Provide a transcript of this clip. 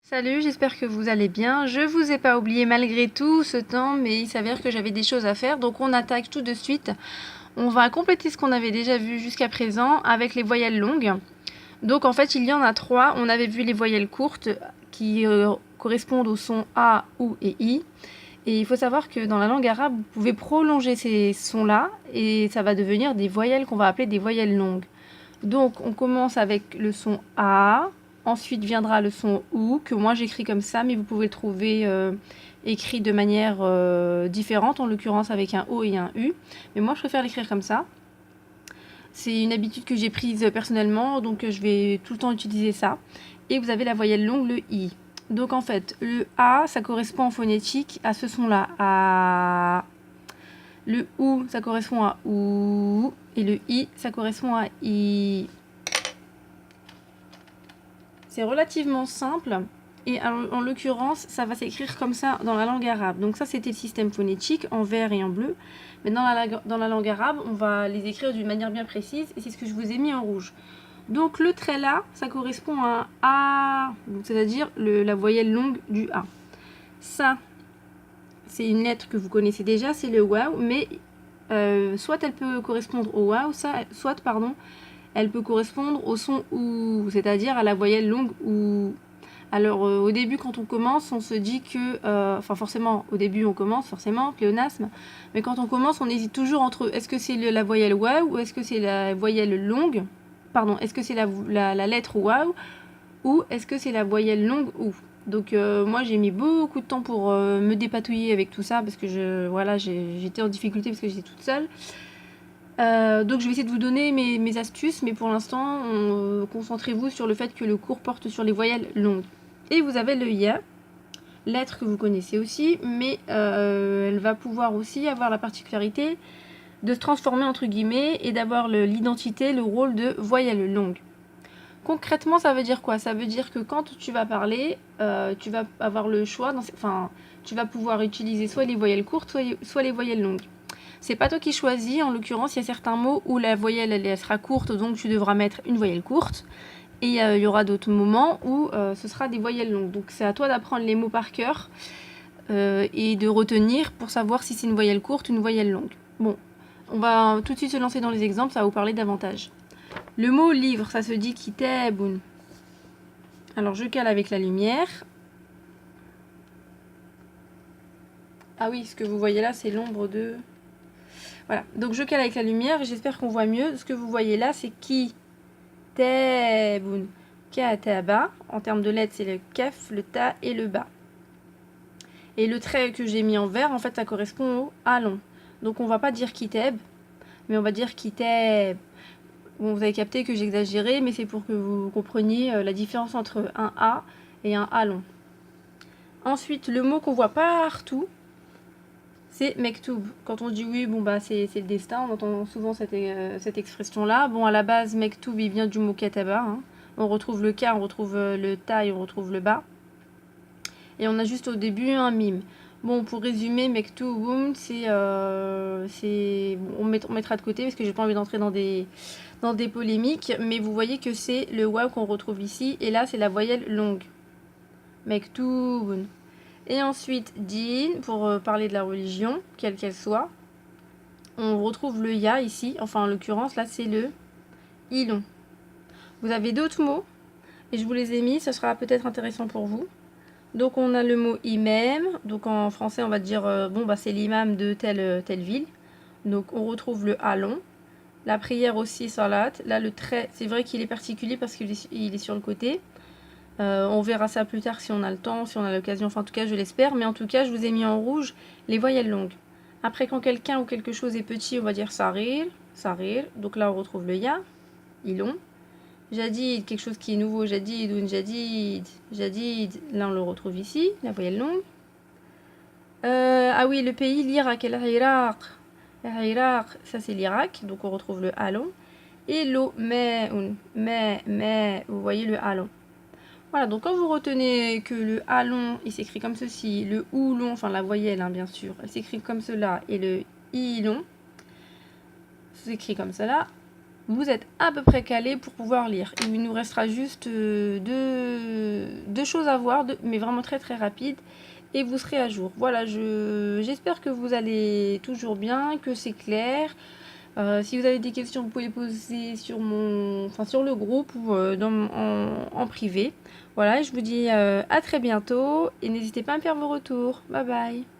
Salut, j'espère que vous allez bien. Je vous ai pas oublié malgré tout ce temps, mais il s'avère que j'avais des choses à faire, donc on attaque tout de suite. On va compléter ce qu'on avait déjà vu jusqu'à présent avec les voyelles longues. Donc en fait, il y en a trois. On avait vu les voyelles courtes qui correspondent aux sons A, OU et I. Et il faut savoir que dans la langue arabe, vous pouvez prolonger ces sons-là et ça va devenir des voyelles qu'on va appeler des voyelles longues. Donc on commence avec le son A, ensuite viendra le son OU, que moi j'écris comme ça, mais vous pouvez le trouver écrit de manière différente, en l'occurrence avec un O et un U. Mais moi je préfère l'écrire comme ça. C'est une habitude que j'ai prise personnellement, donc je vais tout le temps utiliser ça. Et vous avez la voyelle longue, le I. Donc en fait, le A, ça correspond en phonétique à ce son-là, A. Le OU, ça correspond à OU. Et le I, ça correspond à I. C'est relativement simple. Et en l'occurrence, ça va s'écrire comme ça dans la langue arabe. Donc ça, c'était le système phonétique en vert et en bleu. Mais dans la langue arabe, on va les écrire d'une manière bien précise. Et c'est ce que je vous ai mis en rouge. Donc le trait là, ça correspond à un A, c'est-à-dire la voyelle longue du A. Ça, c'est une lettre que vous connaissez déjà, c'est le waouh, mais soit elle peut correspondre au waouh, soit elle peut correspondre au son OU, c'est-à-dire à la voyelle longue OU. Alors au début quand on commence, on se dit que, enfin forcément, au début on commence, forcément, pléonasme, mais quand on commence, on hésite toujours entre est-ce que c'est la voyelle waouh ou est-ce que c'est la voyelle longue, pardon, est-ce que c'est la lettre waouh ou est-ce que c'est la voyelle longue OU. Donc moi j'ai mis beaucoup de temps pour me dépatouiller avec tout ça parce que j'étais en difficulté parce que j'étais toute seule. Donc je vais essayer de vous donner mes astuces, mais pour l'instant, concentrez-vous sur le fait que le cours porte sur les voyelles longues. Et vous avez le ya, lettre que vous connaissez aussi, mais elle va pouvoir aussi avoir la particularité de se transformer entre guillemets et d'avoir l'identité, le rôle de voyelle longue. Concrètement, ça veut dire quoi? Ça veut dire que quand tu vas parler, tu vas avoir le choix, tu vas pouvoir utiliser soit les voyelles courtes, soit les voyelles longues. C'est pas toi qui choisis, en l'occurrence, il y a certains mots où la voyelle elle sera courte, donc tu devras mettre une voyelle courte. Et il y aura d'autres moments où ce sera des voyelles longues. Donc c'est à toi d'apprendre les mots par cœur et de retenir pour savoir si c'est une voyelle courte ou une voyelle longue. Bon, on va tout de suite se lancer dans les exemples, ça va vous parler davantage. Le mot livre, ça se dit kitabun. Alors je cale avec la lumière. Ah oui, ce que vous voyez là, c'est l'ombre de... Voilà, donc je cale avec la lumière et j'espère qu'on voit mieux. Ce que vous voyez là, c'est kitabun. Kataba, en termes de lettres, c'est le kaf, le ta et le ba. Et le trait que j'ai mis en vert, en fait, ça correspond au a long. Donc on va pas dire kitab, mais on va dire kitab. Bon, vous avez capté que j'exagérais, mais c'est pour que vous compreniez la différence entre un A et un A long. Ensuite, le mot qu'on voit partout, c'est mektoub. Quand on dit oui, bon bah c'est le destin, on entend souvent cette expression-là. Bon, à la base, mektoub, il vient du mot kataba. Hein. On retrouve le ka, on retrouve le ta et on retrouve le ba. Et on a juste au début un mime. Bon, pour résumer, mektoub, on mettra de côté parce que j'ai pas envie d'entrer dans des polémiques, mais vous voyez que c'est le waouh qu'on retrouve ici, et là c'est la voyelle longue. Mektoubun. Et ensuite, din, pour parler de la religion, quelle qu'elle soit, on retrouve le ya ici, enfin en l'occurrence là c'est le ilon. Vous avez d'autres mots, et je vous les ai mis, ça sera peut-être intéressant pour vous. Donc on a le mot imam, donc en français on va dire, c'est l'imam de telle ville. Donc on retrouve le alon. La prière aussi, salat. Là, le trait, c'est vrai qu'il est particulier parce qu'il est sur le côté. On verra ça plus tard si on a le temps, si on a l'occasion. Enfin, en tout cas, je l'espère. Mais en tout cas, je vous ai mis en rouge les voyelles longues. Après, quand quelqu'un ou quelque chose est petit, on va dire sarir, sarir. Donc là, on retrouve le ya, ilon. Jadid, quelque chose qui est nouveau, jadid, ou jadid, jadid. Là, on le retrouve ici, la voyelle longue. Ah oui, le pays, l'Irak et l'Irak. L'Irak, ça c'est l'Irak, donc on retrouve le alon. Et l'eau, mais, vous voyez le alon. Voilà, donc quand vous retenez que le alon, il s'écrit comme ceci, le oulon, enfin la voyelle, hein, bien sûr, elle s'écrit comme cela, et le ilon s'écrit comme cela. vous êtes à peu près calé pour pouvoir lire. Il nous restera juste deux choses à voir, mais vraiment très très rapides. Et vous serez à jour. Voilà, j'espère que vous allez toujours bien, que c'est clair. Si vous avez des questions, vous pouvez les poser sur sur le groupe ou en privé. Voilà, je vous dis à très bientôt et n'hésitez pas à me faire vos retours. Bye bye.